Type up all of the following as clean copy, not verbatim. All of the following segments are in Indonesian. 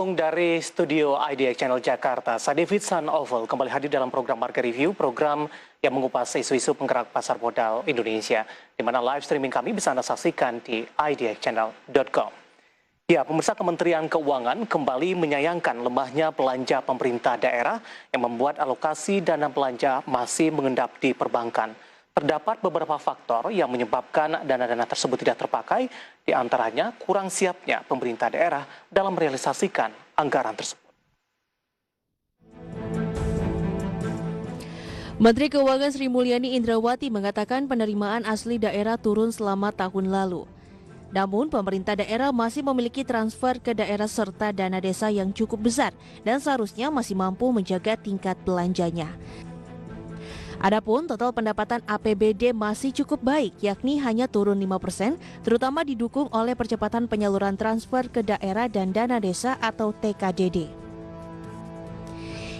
Dari studio IDX Channel Jakarta, saya David San Oval kembali hadir dalam program Market Review, program yang mengupas isu-isu penggerak pasar modal Indonesia, di mana live streaming kami bisa Anda saksikan di idxchannel.com. Ya, pemirsa, Kementerian Keuangan kembali menyayangkan lemahnya belanja pemerintah daerah yang membuat alokasi dana belanja masih mengendap di perbankan. Terdapat beberapa faktor yang menyebabkan dana-dana tersebut tidak terpakai, di antaranya kurang siapnya pemerintah daerah dalam merealisasikan anggaran tersebut. Menteri Keuangan Sri Mulyani Indrawati mengatakan penerimaan asli daerah turun selama tahun lalu. Namun, pemerintah daerah masih memiliki transfer ke daerah serta dana desa yang cukup besar dan seharusnya masih mampu menjaga tingkat belanjanya. Adapun total pendapatan APBD masih cukup baik, yakni hanya turun 5%, terutama didukung oleh percepatan penyaluran transfer ke daerah dan dana desa atau TKDD.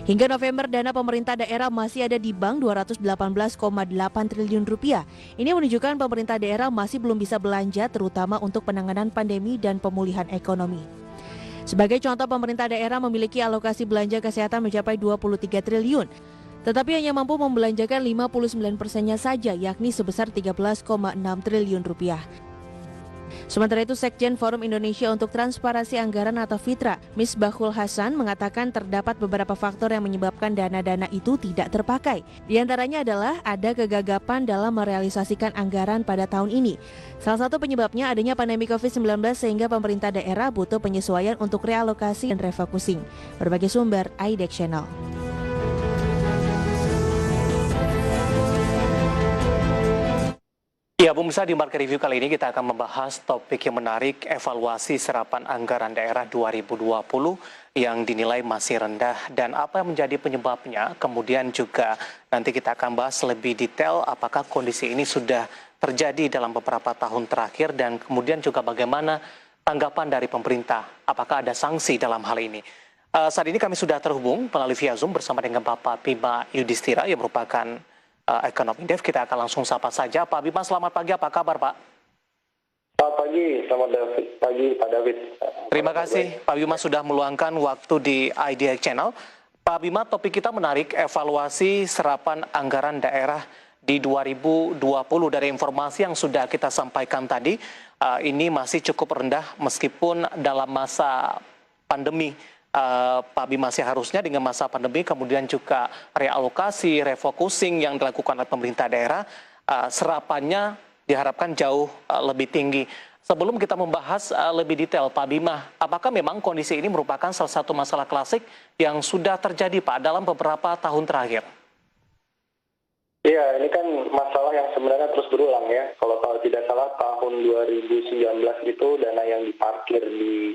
Hingga November, dana pemerintah daerah masih ada di bank 218,8 triliun rupiah. Ini menunjukkan pemerintah daerah masih belum bisa belanja, terutama untuk penanganan pandemi dan pemulihan ekonomi. Sebagai contoh, pemerintah daerah memiliki alokasi belanja kesehatan mencapai 23 triliun. Tetapi hanya mampu membelanjakan 59%-nya saja, yakni sebesar 13,6 triliun rupiah. Sementara itu, Sekjen Forum Indonesia untuk Transparansi Anggaran atau FITRA, Misbahul Hasan, mengatakan terdapat beberapa faktor yang menyebabkan dana-dana itu tidak terpakai. Di antaranya adalah ada kegagapan dalam merealisasikan anggaran pada tahun ini. Salah satu penyebabnya adanya pandemi COVID-19 sehingga pemerintah daerah butuh penyesuaian untuk realokasi dan refocusing. Berbagai sumber, IDX Channel. Ya, pemirsa, di Market Review kali ini kita akan membahas topik yang menarik, evaluasi serapan anggaran daerah 2020 yang dinilai masih rendah dan apa yang menjadi penyebabnya. Kemudian juga nanti kita akan bahas lebih detail apakah kondisi ini sudah terjadi dalam beberapa tahun terakhir dan kemudian juga bagaimana tanggapan dari pemerintah, apakah ada sanksi dalam hal ini. Saat ini kami sudah terhubung melalui via Zoom bersama dengan Bapak Bima Yudhistira yang merupakan Ekonom Indef. Kita akan langsung sapa saja. Pak Bima, selamat pagi. Apa kabar, Pak? Selamat pagi, pagi Pak David. Terima kasih Pak Bima sudah meluangkan waktu di IDX Channel. Pak Bima, topik kita menarik, evaluasi serapan anggaran daerah di 2020. Dari informasi yang sudah kita sampaikan tadi, ini masih cukup rendah meskipun dalam masa pandemi. Pak Bima, seharusnya dengan masa pandemi kemudian juga realokasi, refocusing yang dilakukan oleh pemerintah daerah, serapannya diharapkan jauh lebih tinggi. Sebelum kita membahas lebih detail, Pak Bima, apakah memang kondisi ini merupakan salah satu masalah klasik yang sudah terjadi, Pak, dalam beberapa tahun terakhir? Iya, ini kan masalah yang sebenarnya terus berulang ya. Kalau tidak salah tahun 2019 itu dana yang diparkir di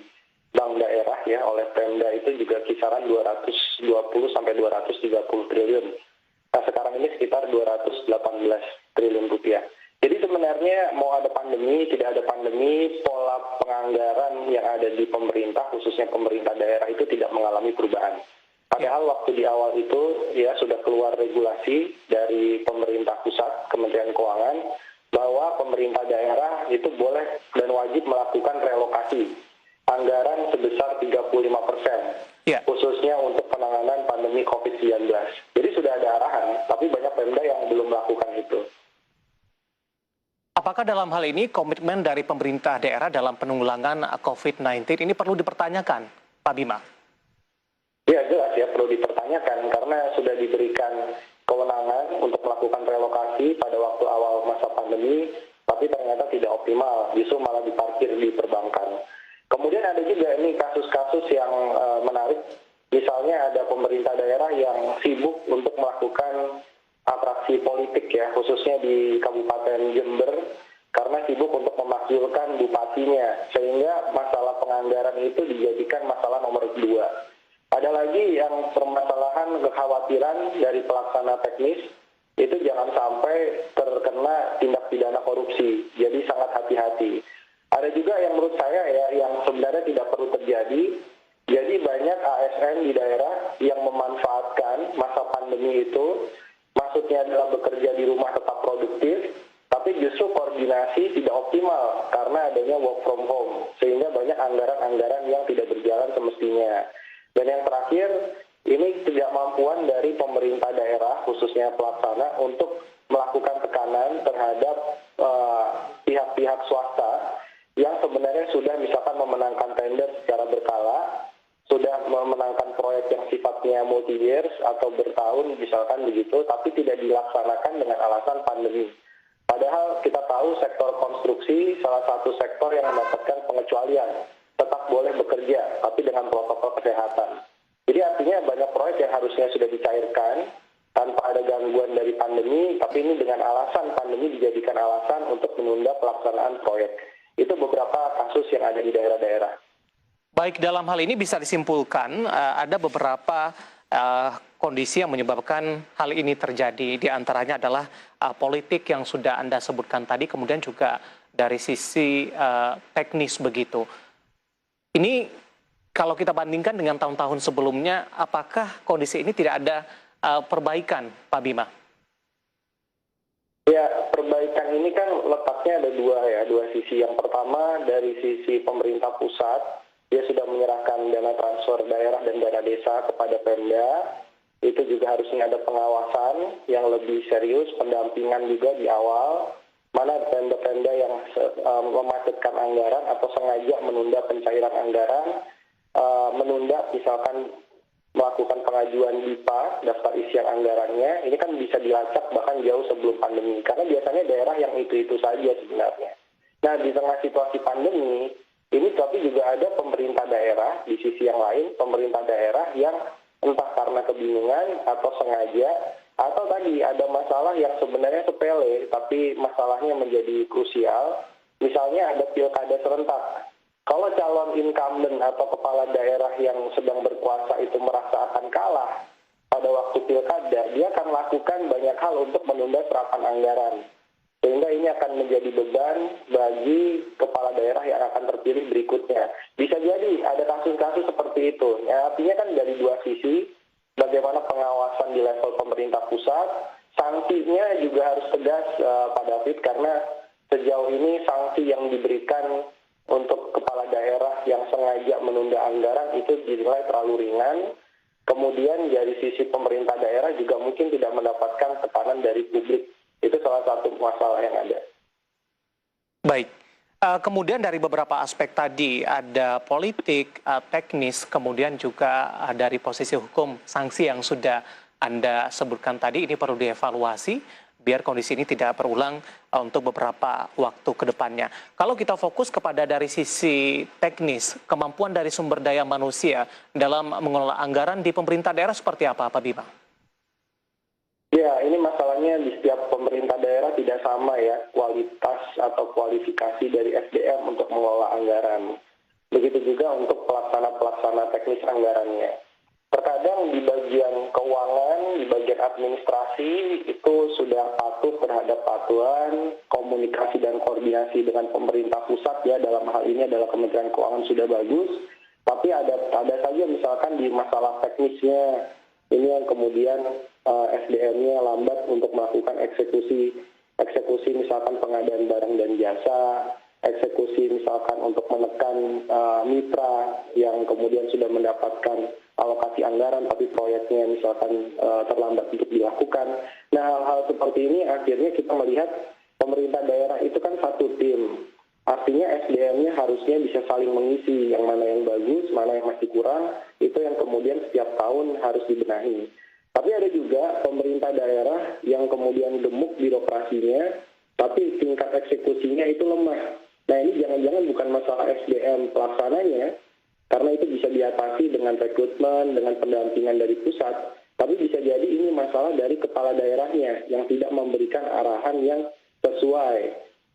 bank daerah ya oleh Pemda itu juga kisaran 220 sampai 230 triliun. Nah, sekarang ini sekitar 218 triliun rupiah. Jadi sebenarnya mau ada pandemi, tidak ada pandemi, pola penganggaran yang ada di pemerintah, khususnya pemerintah daerah itu tidak mengalami perubahan. Padahal waktu di awal itu ya sudah keluar regulasi dari pemerintah pusat, Kementerian Keuangan, bahwa pemerintah daerah itu boleh dan wajib melakukan relokasi anggaran sebesar 35%, khususnya untuk penanganan pandemi COVID-19. Jadi sudah ada arahan, tapi banyak Pemda yang belum melakukan itu. Apakah dalam hal ini komitmen dari pemerintah daerah dalam penanggulangan COVID-19 ini perlu dipertanyakan, Pak Bima? Ya, jelas ya, perlu dipertanyakan karena sudah diberikan kewenangan untuk melakukan relokasi pada waktu awal masa pandemi, tapi ternyata tidak optimal, justru malah diparkir di perbankan. Kemudian ada juga ini kasus-kasus yang menarik, misalnya ada pemerintah daerah yang sibuk untuk melakukan atraksi politik ya, khususnya di Kabupaten Jember, karena sibuk untuk memakzulkan bupatinya, sehingga masalah penganggaran itu dijadikan masalah nomor 2. Ada lagi yang permasalahan kekhawatiran dari pelaksana teknis, itu jangan sampai terkena tindak pidana korupsi, jadi sangat hati-hati. Ada juga yang menurut saya ya, yang sebenarnya tidak perlu terjadi. Jadi banyak ASN di daerah yang memanfaatkan masa pandemi itu, maksudnya adalah bekerja di rumah tetap produktif, tapi tapi justru koordinasi tidak optimal karena adanya work from home, sehingga banyak anggaran-anggaran yang tidak berjalan semestinya. Dan yang terakhir, ini ketidakmampuan dari pemerintah daerah, khususnya pelaksana, untuk melakukan tekanan terhadap pihak-pihak swasta yang sebenarnya sudah misalkan memenangkan tender secara berkala, sudah memenangkan proyek yang sifatnya multi-years atau bertahun misalkan begitu, tapi tidak dilaksanakan dengan alasan pandemi. Padahal kita tahu sektor konstruksi salah satu sektor yang mendapatkan pengecualian, tetap boleh bekerja, tapi dengan protokol kesehatan. Jadi artinya banyak proyek yang harusnya sudah dicairkan tanpa ada gangguan dari pandemi, tapi ini dengan alasan pandemi dijadikan alasan untuk menunda pelaksanaan proyek. Itu beberapa kasus yang ada di daerah-daerah. Baik, dalam hal ini bisa disimpulkan ada beberapa kondisi yang menyebabkan hal ini terjadi. Di antaranya adalah politik yang sudah Anda sebutkan tadi, kemudian juga dari sisi teknis begitu. Ini kalau kita bandingkan dengan tahun-tahun sebelumnya, apakah kondisi ini tidak ada perbaikan, Pak Bima? Ya, perbaikan ini kan letaknya ada dua sisi. Yang pertama dari sisi pemerintah pusat, dia sudah menyerahkan dana transfer daerah dan dana desa kepada Pemda. Itu juga harusnya ada pengawasan yang lebih serius, pendampingan juga di awal. Mana Pemda-Pemda yang memacetkan anggaran atau sengaja menunda pencairan anggaran, menunda misalkan melakukan pengajuan DIPA, daftar isian anggarannya, ini kan bisa dilacak bahkan jauh sebelum pandemi. Karena biasanya daerah yang itu-itu saja sebenarnya. Nah, di tengah situasi pandemi, ini tapi juga ada pemerintah daerah di sisi yang lain, pemerintah daerah yang entah karena kebingungan atau sengaja, atau tadi ada masalah yang sebenarnya sepele, tapi masalahnya menjadi krusial. Misalnya ada pilkada serentak. Kalau calon incumbent atau kepala daerah yang sedang berkuasa itu merasa akan kalah pada waktu pilkada, dia akan lakukan banyak hal untuk menunda serapan anggaran. Sehingga ini akan menjadi beban bagi kepala daerah yang akan terpilih berikutnya. Bisa jadi ada kasus-kasus seperti itu. Ya, artinya kan dari dua sisi, bagaimana pengawasan di level pemerintah pusat, sanksinya juga harus tegas, Pak David, karena sejauh ini sanksi yang diberikan untuk kepala daerah yang sengaja menunda anggaran itu dinilai terlalu ringan. Kemudian dari sisi pemerintah daerah juga mungkin tidak mendapatkan tekanan dari publik. Itu salah satu masalah yang ada. Baik, kemudian dari beberapa aspek tadi, ada politik, teknis, kemudian juga dari posisi hukum, sanksi yang sudah Anda sebutkan tadi, ini perlu dievaluasi, biar kondisi ini tidak berulang untuk beberapa waktu ke depannya. Kalau kita fokus kepada dari sisi teknis, kemampuan dari sumber daya manusia dalam mengelola anggaran di pemerintah daerah seperti apa, Pak Bima? Ya, ini masalahnya di setiap pemerintah daerah tidak sama ya, kualitas atau kualifikasi dari SDM untuk mengelola anggaran. Begitu juga untuk pelaksana-pelaksana teknis anggarannya. Terkadang di bagian keuangan, di bagian administrasi, itu sudah patuh terhadap patuhan, komunikasi dan koordinasi dengan pemerintah pusat ya, dalam hal ini adalah Kementerian Keuangan sudah bagus, tapi ada saja misalkan di masalah teknisnya, ini yang kemudian SDM-nya lambat untuk melakukan eksekusi misalkan pengadaan barang dan jasa, eksekusi misalkan untuk menekan mitra yang kemudian sudah mendapatkan alokasi anggaran tapi proyeknya misalkan terlambat untuk dilakukan. Nah, hal-hal seperti ini akhirnya kita melihat pemerintah daerah itu kan satu tim. Artinya SDM-nya harusnya bisa saling mengisi, yang mana yang bagus, mana yang masih kurang, itu yang kemudian setiap tahun harus dibenahi. Tapi ada juga pemerintah daerah yang kemudian gemuk birokrasinya, tapi tingkat eksekusinya itu lemah. Nah, ini jangan-jangan bukan masalah SDM pelaksananya, karena itu bisa diatasi dengan rekrutmen, dengan pendampingan dari pusat, tapi bisa jadi ini masalah dari kepala daerahnya yang tidak memberikan arahan yang sesuai,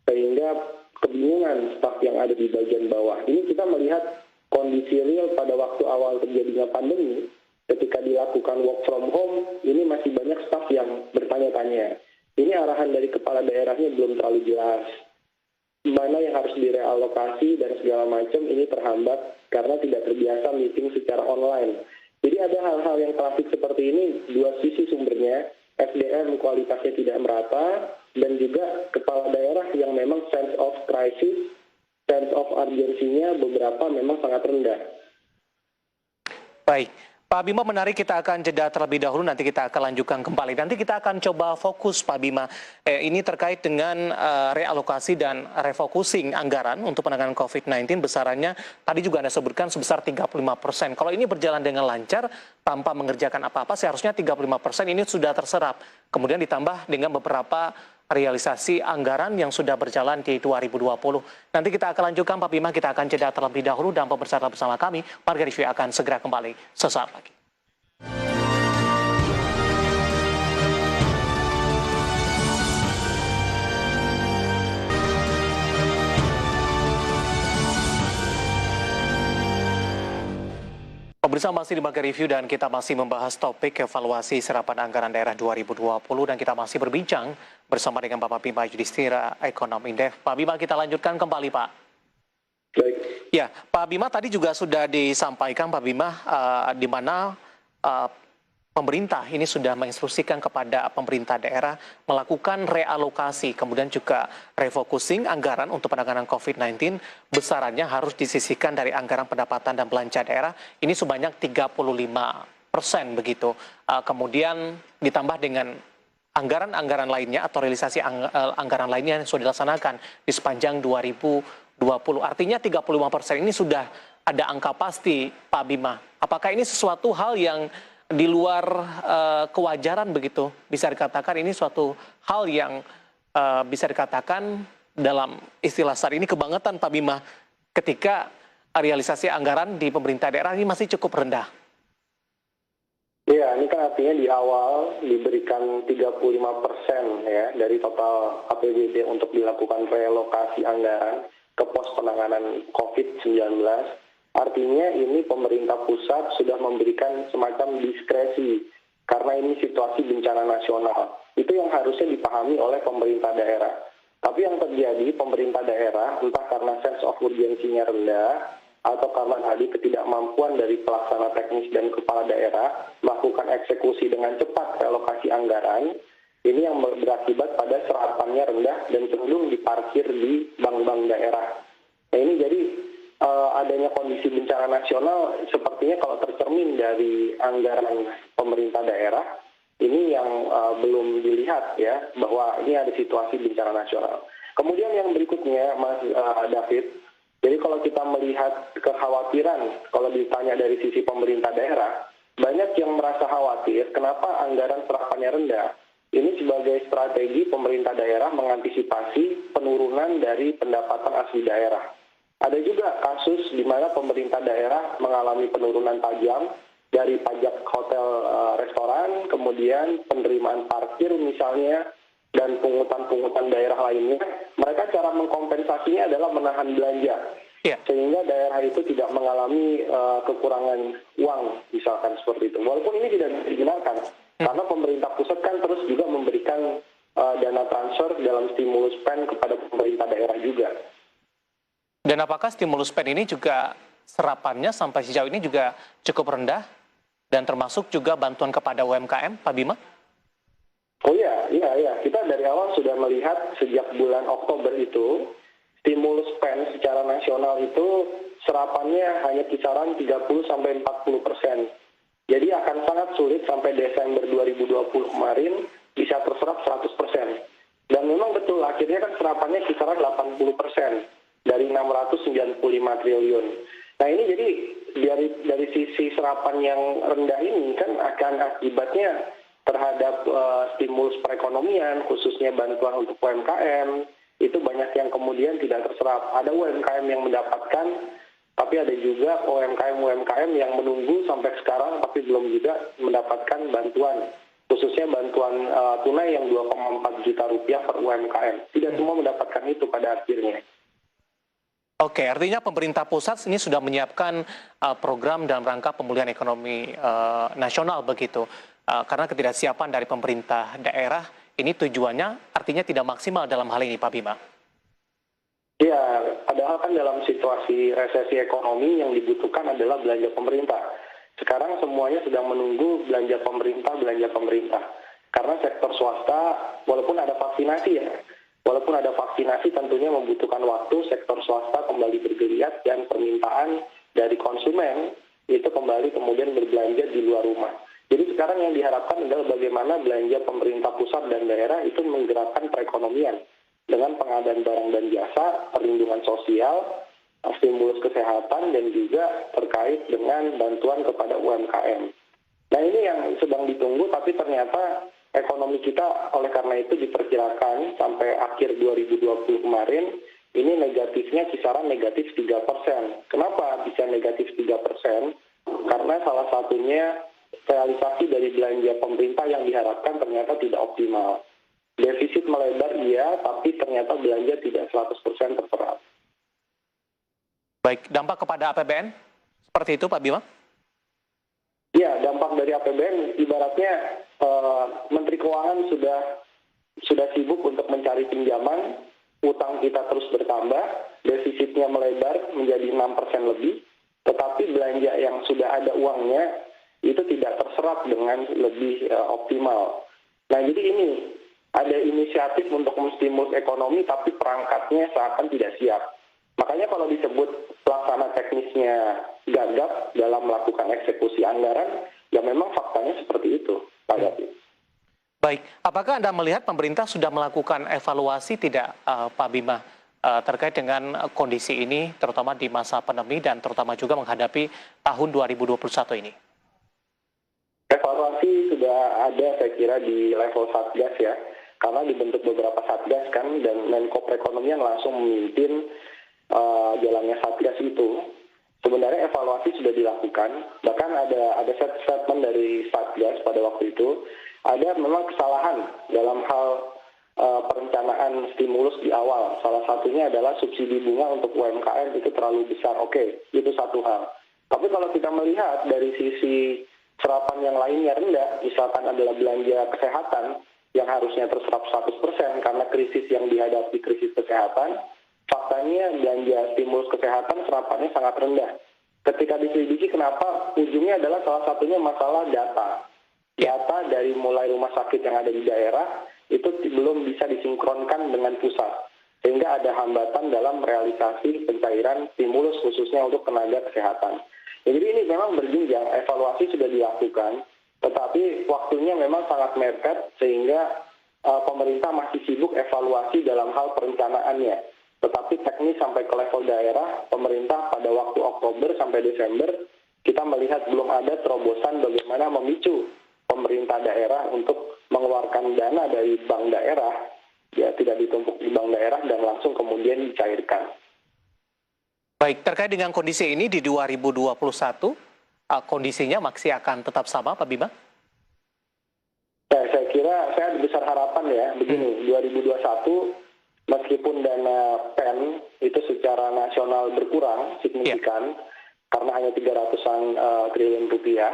sehingga kebingungan staf yang ada di bagian bawah. Ini kita melihat kondisi real pada waktu awal terjadinya pandemi, ketika dilakukan work from home, ini masih banyak staf yang bertanya-tanya. Ini arahan dari kepala daerahnya belum terlalu jelas. Mana yang harus direalokasi dan segala macam ini terhambat karena tidak terbiasa meeting secara online. Jadi ada hal-hal yang klasik seperti ini, dua sisi sumbernya, SDM kualitasnya tidak merata, dan juga kepala daerah yang memang sense of crisis, sense of urgency-nya beberapa memang sangat rendah. Baik, Pak Bima, menarik, kita akan jeda terlebih dahulu, nanti kita akan lanjutkan kembali. Nanti kita akan coba fokus, Pak Bima. Ini terkait dengan realokasi dan refocusing anggaran untuk penanganan COVID-19 besarannya, tadi juga Anda sebutkan sebesar 35%. Kalau ini berjalan dengan lancar, tanpa mengerjakan apa-apa, seharusnya 35% ini sudah terserap. Kemudian ditambah dengan beberapa realisasi anggaran yang sudah berjalan di 2020. Nanti kita akan lanjutkan, Pak Bima, kita akan jeda terlebih dahulu dan pemirsa bersama kami, Warga Review akan segera kembali sesaat lagi. Pemirsa, masih di Warga Review dan kita masih membahas topik evaluasi serapan anggaran daerah 2020 dan kita masih berbincang bersama dengan Bapak Bima Yudhistira, Ekonom Indef. Pak Bima, kita lanjutkan kembali, Pak. Baik. Ya, Pak Bima, tadi juga sudah disampaikan, Pak Bima, di mana pemerintah ini sudah menginstruksikan kepada pemerintah daerah melakukan realokasi, kemudian juga refocusing anggaran untuk penanganan COVID-19, besarannya harus disisihkan dari anggaran pendapatan dan belanja daerah, ini sebanyak 35% begitu. Kemudian ditambah dengan anggaran-anggaran lainnya atau realisasi anggaran lainnya yang sudah dilaksanakan di sepanjang 2020. Artinya 35% ini sudah ada angka pasti, Pak Bima. Apakah ini sesuatu hal yang di luar kewajaran begitu? Bisa dikatakan ini suatu hal yang bisa dikatakan dalam istilah saat ini kebangetan, Pak Bima, ketika realisasi anggaran di pemerintah daerah ini masih cukup rendah. Iya, ini kan artinya di awal diberikan 35% ya dari total APBD untuk dilakukan relokasi anggaran ke pos penanganan COVID-19. Artinya ini pemerintah pusat sudah memberikan semacam diskresi karena ini situasi bencana nasional. Itu yang harusnya dipahami oleh pemerintah daerah. Tapi yang terjadi pemerintah daerah entah karena sense of urgency-nya rendah atau karena tadi ketidakmampuan dari pelaksana teknis dan kepala daerah melakukan eksekusi dengan cepat relokasi anggaran, ini yang berakibat pada serapannya rendah dan cenderung diparkir di bank-bank daerah. Nah ini jadi adanya kondisi bencana nasional sepertinya kalau tercermin dari anggaran pemerintah daerah, ini yang belum dilihat ya, bahwa ini ada situasi bencana nasional. Kemudian yang berikutnya, Mas David, jadi kalau kita melihat kekhawatiran, kalau ditanya dari sisi pemerintah daerah, banyak yang merasa khawatir kenapa anggaran serapannya rendah. Ini sebagai strategi pemerintah daerah mengantisipasi penurunan dari pendapatan asli daerah. Ada juga kasus di mana pemerintah daerah mengalami penurunan tajam dari pajak hotel restoran, kemudian penerimaan parkir misalnya, dan pungutan-pungutan daerah lainnya. Mereka cara mengkompensasinya adalah menahan belanja. Sehingga daerah itu tidak mengalami kekurangan uang, misalkan seperti itu. Walaupun ini tidak dibenarkan, karena pemerintah pusat kan terus juga memberikan dana transfer dalam stimulus pen kepada pemerintah daerah juga. Dan apakah stimulus pen ini juga serapannya sampai sejauh ini juga cukup rendah dan termasuk juga bantuan kepada UMKM, Pak Bima? Oh iya. Kita dari awal sudah melihat sejak bulan Oktober itu, stimulus pen secara nasional itu serapannya hanya kisaran 30-40%. Jadi akan sangat sulit sampai Desember 2020 kemarin bisa terserap 100%. Dan memang betul, akhirnya kan serapannya kisaran 80%. Dari 695 triliun. Nah ini jadi dari sisi serapan yang rendah ini kan akan akibatnya terhadap stimulus perekonomian, khususnya bantuan untuk UMKM, itu banyak yang kemudian tidak terserap. Ada UMKM yang mendapatkan, tapi ada juga UMKM yang menunggu sampai sekarang tapi belum juga mendapatkan bantuan. Khususnya bantuan tunai yang 2,4 juta rupiah per UMKM. Tidak semua mendapatkan itu pada akhirnya. Oke, artinya pemerintah pusat ini sudah menyiapkan program dalam rangka pemulihan ekonomi nasional begitu. Karena ketidaksiapan dari pemerintah daerah, ini tujuannya artinya tidak maksimal dalam hal ini, Pak Bima. Ya, padahal kan dalam situasi resesi ekonomi yang dibutuhkan adalah belanja pemerintah. Sekarang semuanya sedang menunggu belanja pemerintah. Karena sektor swasta, walaupun ada vaksinasi tentunya membutuhkan waktu sektor swasta kembali bergeliat dan permintaan dari konsumen itu kembali kemudian berbelanja di luar rumah. Jadi sekarang yang diharapkan adalah bagaimana belanja pemerintah pusat dan daerah itu menggerakkan perekonomian dengan pengadaan barang dan jasa, perlindungan sosial, stimulus kesehatan, dan juga terkait dengan bantuan kepada UMKM. Nah ini yang sedang ditunggu, tapi ternyata ekonomi kita oleh karena itu diperkirakan sampai akhir 2020 kemarin, ini negatifnya kisaran negatif 3%. Kenapa bisa negatif 3%? Karena salah satunya realisasi dari belanja pemerintah yang diharapkan ternyata tidak optimal. Defisit melebar iya, tapi ternyata belanja tidak 100% terserap. Baik, dampak kepada APBN seperti itu Pak Bima? Ya, dampak dari APBN ibaratnya Menteri Keuangan sudah sibuk untuk mencari pinjaman, utang kita terus bertambah, defisitnya melebar menjadi 6% lebih, tetapi belanja yang sudah ada uangnya itu tidak terserap dengan lebih optimal. Nah, jadi ini ada inisiatif untuk menstimulus ekonomi, tapi perangkatnya seakan tidak siap. Makanya kalau disebut pelaksana teknisnya gagap dalam melakukan eksekusi anggaran, ya memang faktanya seperti itu, Pak Gapi. Baik, apakah Anda melihat pemerintah sudah melakukan evaluasi tidak, Pak Bima, terkait dengan kondisi ini, terutama di masa pandemi dan terutama juga menghadapi tahun 2021 ini? Evaluasi sudah ada, saya kira, di level Satgas ya, karena dibentuk beberapa Satgas kan, dan Menko Perekonomian langsung memimpin jalannya Satgas itu. Sebenarnya evaluasi sudah dilakukan, bahkan ada statement dari Satgas pada waktu itu, ada memang kesalahan dalam hal perencanaan stimulus di awal. Salah satunya adalah subsidi bunga untuk UMKM itu terlalu besar. Oke, itu satu hal. Tapi kalau kita melihat dari sisi serapan yang lainnya rendah, misalkan adalah belanja kesehatan yang harusnya terserap 100% karena krisis yang dihadapi krisis kesehatan, faktanya belanja stimulus kesehatan serapannya sangat rendah. Ketika diselidiki kenapa, ujungnya adalah salah satunya masalah data. Data dari mulai rumah sakit yang ada di daerah itu belum bisa disinkronkan dengan pusat. Sehingga ada hambatan dalam realisasi pencairan stimulus khususnya untuk tenaga kesehatan. Jadi ini memang berjenjang, evaluasi sudah dilakukan, tetapi waktunya memang sangat mepet sehingga pemerintah masih sibuk evaluasi dalam hal perencanaannya. Tetapi teknis sampai ke level daerah, pemerintah pada waktu Oktober sampai Desember, kita melihat belum ada terobosan bagaimana memicu pemerintah daerah untuk mengeluarkan dana dari bank daerah, ya tidak ditumpuk di bank daerah dan langsung kemudian dicairkan. Baik, terkait dengan kondisi ini di 2021, kondisinya masih akan tetap sama, Pak Bima? Ya, saya kira saya ada besar harapan ya, begini, 2021 meskipun dana PEN itu secara nasional berkurang signifikan, karena hanya 300-an triliun rupiah,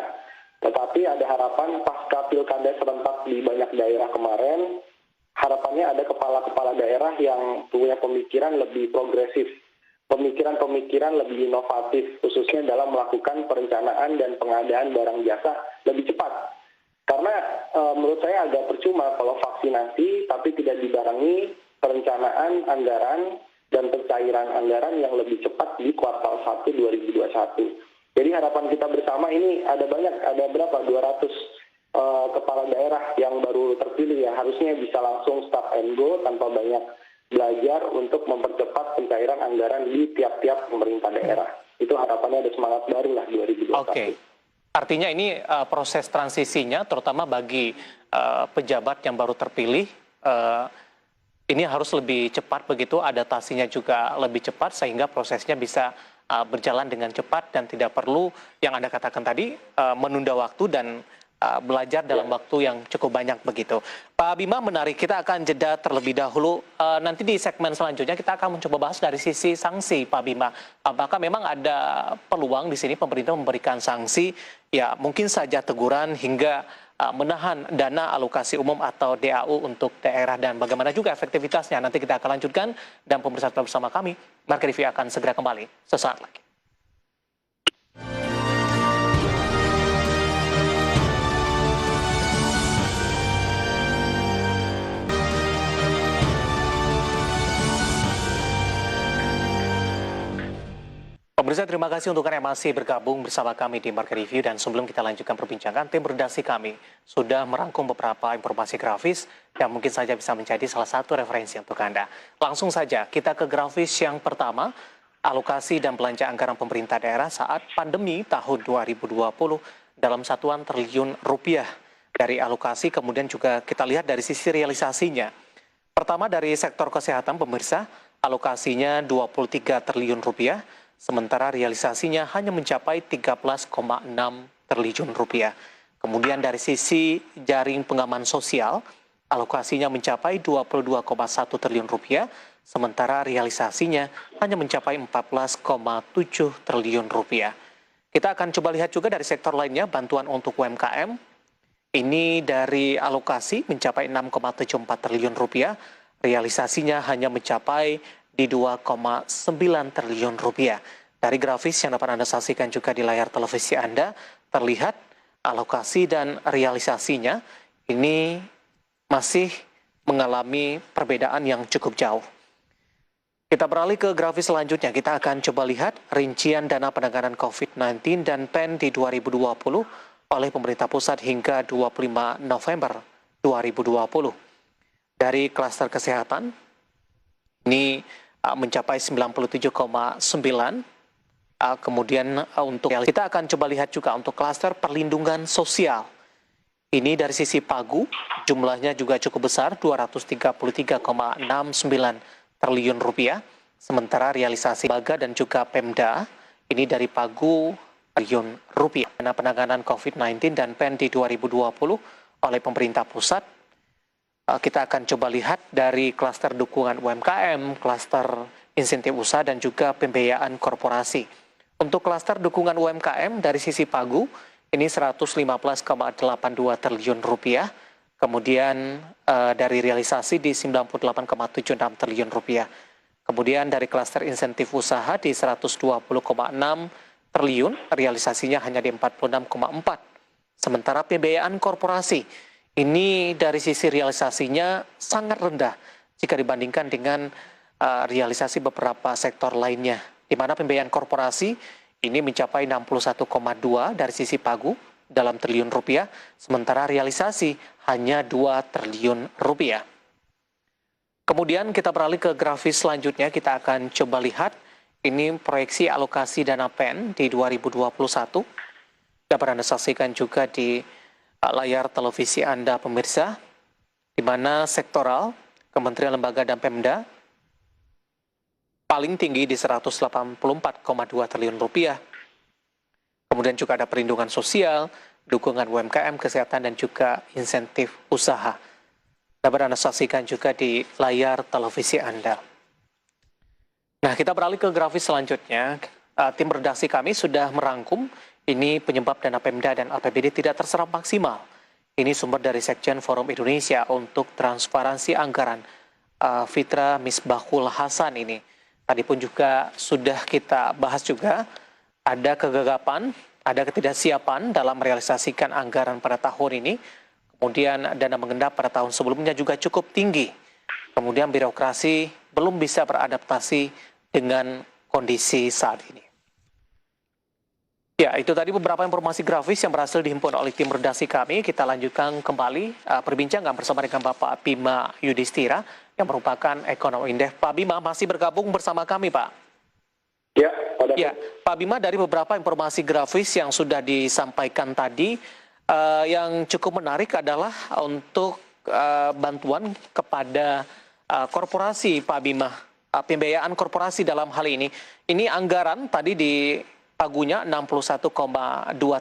tetapi ada harapan pasca pilkada serentak di banyak daerah kemarin, harapannya ada kepala-kepala daerah yang punya pemikiran lebih progresif, pemikiran-pemikiran lebih inovatif, khususnya dalam melakukan perencanaan dan pengadaan barang jasa lebih cepat. Karena menurut saya agak percuma kalau vaksinasi tapi tidak dibarengi perencanaan anggaran dan pencairan anggaran yang lebih cepat di kuartal 1 2021. Jadi harapan kita bersama ini ada berapa? 200 kepala daerah yang baru terpilih ya, harusnya bisa langsung stop and go tanpa banyak belajar untuk mempercepat pencairan anggaran di tiap-tiap pemerintah daerah. Itu harapannya ada semangat baru lah 2021. Oke. Artinya ini proses transisinya terutama bagi pejabat yang baru terpilih, ini harus lebih cepat begitu, adaptasinya juga lebih cepat sehingga prosesnya bisa berjalan dengan cepat dan tidak perlu yang Anda katakan tadi menunda waktu dan belajar dalam waktu yang cukup banyak begitu. Pak Bima, menarik, kita akan jeda terlebih dahulu. Nanti di segmen selanjutnya kita akan mencoba bahas dari sisi sanksi, Pak Bima. Apakah memang ada peluang di sini pemerintah memberikan sanksi, ya mungkin saja teguran hingga menahan dana alokasi umum atau DAU untuk daerah, dan bagaimana juga efektivitasnya. Nanti kita akan lanjutkan dan pemirsa tetap bersama kami. Market Review akan segera kembali sesaat lagi. Pemirsa, terima kasih untuk Anda yang masih bergabung bersama kami di Market Review. Dan sebelum kita lanjutkan perbincangan, tim redaksi kami sudah merangkum beberapa informasi grafis yang mungkin saja bisa menjadi salah satu referensi untuk Anda. Langsung saja kita ke grafis yang pertama, alokasi dan belanja anggaran pemerintah daerah saat pandemi tahun 2020 dalam satuan triliun rupiah. Dari alokasi kemudian juga kita lihat dari sisi realisasinya. Pertama dari sektor kesehatan, pemirsa, alokasinya 23 triliun rupiah, sementara realisasinya hanya mencapai 13,6 triliun rupiah. Kemudian dari sisi jaring pengaman sosial, alokasinya mencapai 22,1 triliun rupiah, sementara realisasinya hanya mencapai 14,7 triliun rupiah. Kita akan coba lihat juga dari sektor lainnya, bantuan untuk UMKM. Ini dari alokasi mencapai 6,74 triliun rupiah, realisasinya hanya mencapai di 2,9 triliun rupiah. Dari grafis yang dapat Anda saksikan juga di layar televisi Anda, terlihat alokasi dan realisasinya ini masih mengalami perbedaan yang cukup jauh. Kita beralih ke grafis selanjutnya, kita akan coba lihat rincian dana penanganan COVID-19 dan PEN di 2020 oleh pemerintah pusat hingga 25 November 2020. Dari klaster kesehatan, ini mencapai 97,9. Kemudian untuk kita akan coba lihat juga untuk klaster perlindungan sosial. Ini dari sisi pagu jumlahnya juga cukup besar, 233,69 triliun rupiah. Sementara realisasi lembaga dan juga Pemda ini dari pagu triliun rupiah. Dana penanganan COVID-19 dan PEN di 2020 oleh pemerintah pusat. Kita akan coba lihat dari klaster dukungan UMKM, klaster insentif usaha, dan juga pembiayaan korporasi. Untuk klaster dukungan UMKM dari sisi pagu, ini 115,82 triliun rupiah. Kemudian dari realisasi di 98,76 triliun rupiah. Kemudian dari klaster insentif usaha di 120,6 triliun, realisasinya hanya di 46,4. Sementara pembiayaan korporasi, ini dari sisi realisasinya sangat rendah jika dibandingkan dengan realisasi beberapa sektor lainnya, di mana pembiayaan korporasi ini mencapai 61,2 dari sisi pagu dalam triliun rupiah, sementara realisasi hanya 2 triliun rupiah. Kemudian kita beralih ke grafis selanjutnya, kita akan coba lihat ini proyeksi alokasi dana PEN di 2021. Dapat Anda saksikan juga di layar televisi Anda, pemirsa, di mana sektoral, kementerian, lembaga, dan Pemda paling tinggi di 184,2 triliun rupiah. Kemudian juga ada perlindungan sosial, dukungan UMKM, kesehatan, dan juga insentif usaha. Dapat Anda saksikan juga di layar televisi Anda. Nah, kita beralih ke grafis selanjutnya. Tim redaksi kami sudah merangkum ini penyebab dana Pemda dan APBD tidak terserap maksimal. Ini sumber dari Sekjen Forum Indonesia untuk Transparansi Anggaran, Fitra Misbahul Hasan ini. Tadi pun juga sudah kita bahas juga, ada kegagapan, ada ketidaksiapan dalam merealisasikan anggaran pada tahun ini. Kemudian dana mengendap pada tahun sebelumnya juga cukup tinggi. Kemudian birokrasi belum bisa beradaptasi dengan kondisi saat ini. Ya, itu tadi beberapa informasi grafis yang berhasil dihimpun oleh tim redaksi kami. Kita lanjutkan kembali perbincangan bersama dengan Bapak Bima Yudhistira yang merupakan ekonom indef. Pak Bima masih bergabung bersama kami, Pak. Ya, Pak Bima, dari beberapa informasi grafis yang sudah disampaikan tadi, yang cukup menarik adalah untuk bantuan kepada korporasi, Pak Bima. Pembiayaan korporasi dalam hal ini. Ini anggaran tadi di pagunya 61,2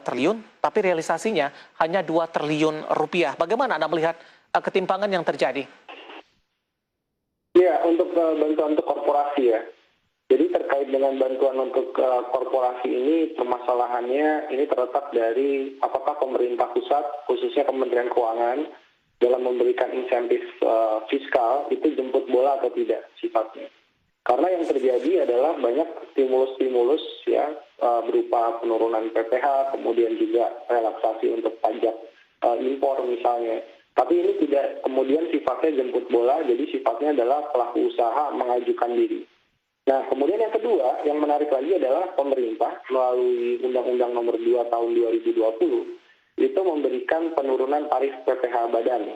triliun, tapi realisasinya hanya 2 triliun rupiah. Bagaimana Anda melihat ketimpangan yang terjadi? Ya, untuk bantuan untuk korporasi ya. Jadi terkait dengan bantuan untuk korporasi ini, permasalahannya ini terletak dari apakah pemerintah pusat, khususnya Kementerian Keuangan, dalam memberikan insentif fiskal itu jemput bola atau tidak sifatnya. Karena yang terjadi adalah banyak stimulus-stimulus ya berupa penurunan PPh, kemudian juga relaksasi untuk pajak impor misalnya. Tapi ini tidak kemudian sifatnya jemput bola, jadi sifatnya adalah pelaku usaha mengajukan diri. Nah, kemudian yang kedua, yang menarik lagi adalah pemerintah melalui Undang-Undang Nomor 2 Tahun 2020 itu memberikan penurunan tarif PPh badan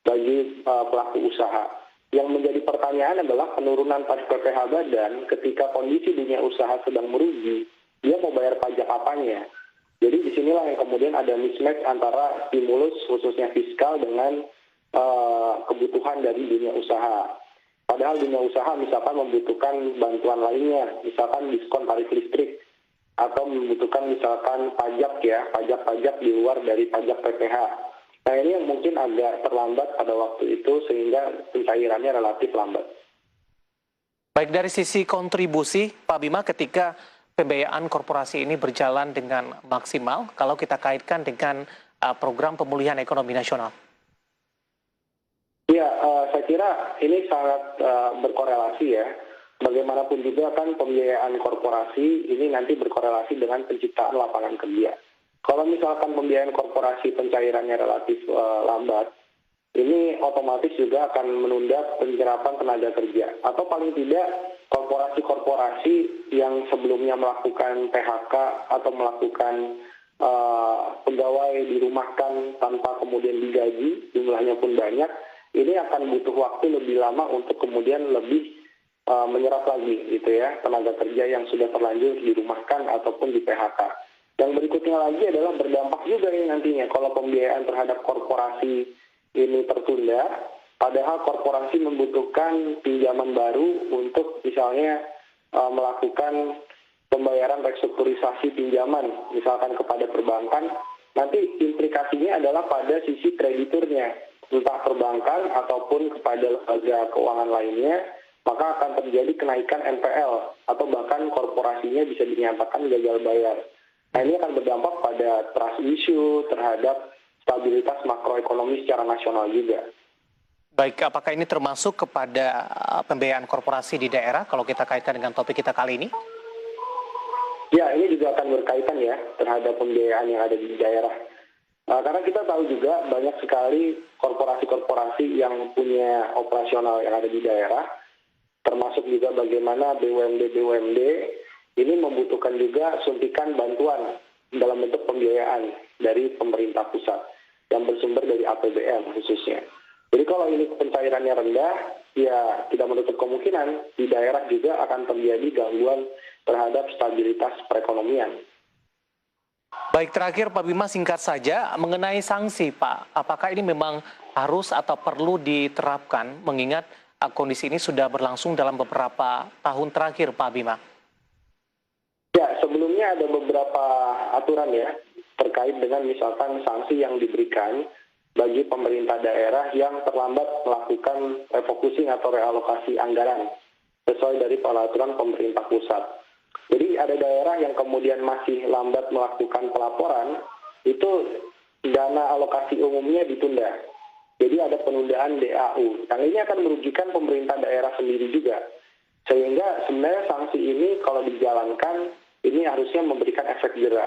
bagi pelaku usaha. Yang menjadi pertanyaan adalah penurunan tarif PPh badan ketika kondisi dunia usaha sedang merugi, dia mau bayar pajak apanya? Jadi disinilah yang kemudian ada mismatch antara stimulus khususnya fiskal dengan kebutuhan dari dunia usaha. Padahal dunia usaha misalkan membutuhkan bantuan lainnya, misalkan diskon tarif listrik, atau membutuhkan misalkan pajak-pajak di luar dari pajak PPh. Nah ini yang mungkin agak terlambat pada waktu itu sehingga pencairannya relatif lambat. Baik, dari sisi kontribusi, Pak Bima, ketika pembiayaan korporasi ini berjalan dengan maksimal, kalau kita kaitkan dengan program pemulihan ekonomi nasional. Ya, saya kira ini sangat berkorelasi ya. Bagaimanapun juga kan pembiayaan korporasi ini nanti berkorelasi dengan penciptaan lapangan kerja. Kalau misalkan pembiayaan korporasi pencairannya relatif lambat, ini otomatis juga akan menunda penyerapan tenaga kerja. Atau paling tidak korporasi-korporasi yang sebelumnya melakukan PHK atau melakukan pegawai dirumahkan tanpa kemudian digaji, jumlahnya pun banyak, ini akan butuh waktu lebih lama untuk kemudian lebih menyerap lagi gitu ya tenaga kerja yang sudah terlanjur dirumahkan ataupun di PHK. Yang berikutnya lagi adalah berdampak juga ini nantinya kalau pembiayaan terhadap korporasi ini tertunda, padahal korporasi membutuhkan pinjaman baru untuk misalnya melakukan pembayaran restrukturisasi pinjaman misalkan kepada perbankan, nanti implikasinya adalah pada sisi krediturnya, entah perbankan ataupun kepada lembaga keuangan lainnya, maka akan terjadi kenaikan NPL atau bahkan korporasinya bisa dinyatakan gagal bayar. Nah ini akan berdampak pada trust issue terhadap stabilitas makroekonomi secara nasional juga. Baik, apakah ini termasuk kepada pembiayaan korporasi di daerah kalau kita kaitkan dengan topik kita kali ini? Ya, ini juga akan berkaitan ya terhadap pembiayaan yang ada di daerah. Karena kita tahu juga banyak sekali korporasi-korporasi yang punya operasional yang ada di daerah, termasuk juga bagaimana BUMD ini membutuhkan juga suntikan bantuan dalam bentuk pembiayaan dari pemerintah pusat yang bersumber dari APBN khususnya. Jadi kalau ini pencairannya rendah, ya tidak menutup kemungkinan di daerah juga akan terjadi gangguan terhadap stabilitas perekonomian. Baik, terakhir Pak Bima, singkat saja mengenai sanksi Pak, apakah ini memang harus atau perlu diterapkan mengingat kondisi ini sudah berlangsung dalam beberapa tahun terakhir Pak Bima? Ya, sebelumnya ada beberapa aturan ya terkait dengan misalkan sanksi yang diberikan bagi pemerintah daerah yang terlambat melakukan refocusing atau realokasi anggaran sesuai dari peraturan pemerintah pusat. Jadi ada daerah yang kemudian masih lambat melakukan pelaporan, itu dana alokasi umumnya ditunda. Jadi ada penundaan DAU. Yang ini akan merugikan pemerintah daerah sendiri juga. Sehingga sebenarnya sanksi ini kalau dijalankan, ini harusnya memberikan efek jera.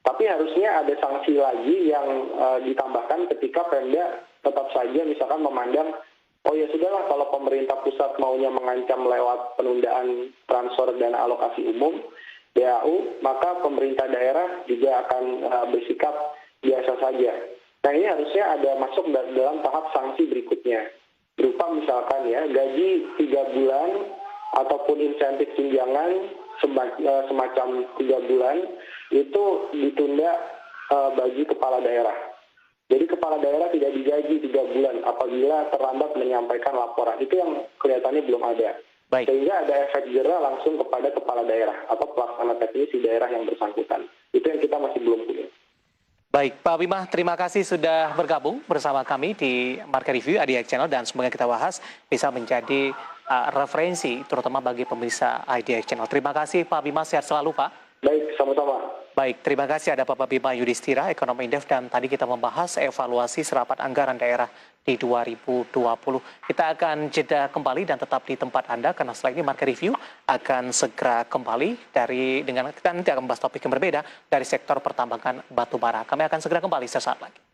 Tapi harusnya ada sanksi lagi yang ditambahkan ketika Pemda tetap saja misalkan memandang, oh ya sudahlah kalau pemerintah pusat maunya mengancam lewat penundaan transfer dana alokasi umum, DAU, maka pemerintah daerah juga akan bersikap biasa saja. Nah ini harusnya ada masuk dalam tahap sanksi berikutnya. Berupa misalkan ya gaji 3 bulan ataupun insentif tunjangan semacam 3 bulan itu ditunda bagi kepala daerah. Jadi kepala daerah tidak digaji 3 bulan apabila terlambat menyampaikan laporan. Itu yang kelihatannya belum ada. Baik. Sehingga ada efek jera langsung kepada kepala daerah atau pelaksana teknis di daerah yang bersangkutan. Itu yang kita masih belum punya. Baik, Pak Bima, terima kasih sudah bergabung bersama kami di Market Review IDX Channel dan semoga kita bahas bisa menjadi referensi terutama bagi pemirsa IDX Channel. Terima kasih Pak Bima, sehat selalu Pak. Baik, sama-sama. Baik, terima kasih ada Bapak Bima Yudhistira, Ekonom Indef, dan tadi kita membahas evaluasi serapan anggaran daerah di 2020. Kita akan jeda kembali dan tetap di tempat Anda karena setelah ini Market Review akan segera kembali dengan kita nanti akan membahas topik yang berbeda dari sektor pertambangan batubara. Kami akan segera kembali sesaat lagi.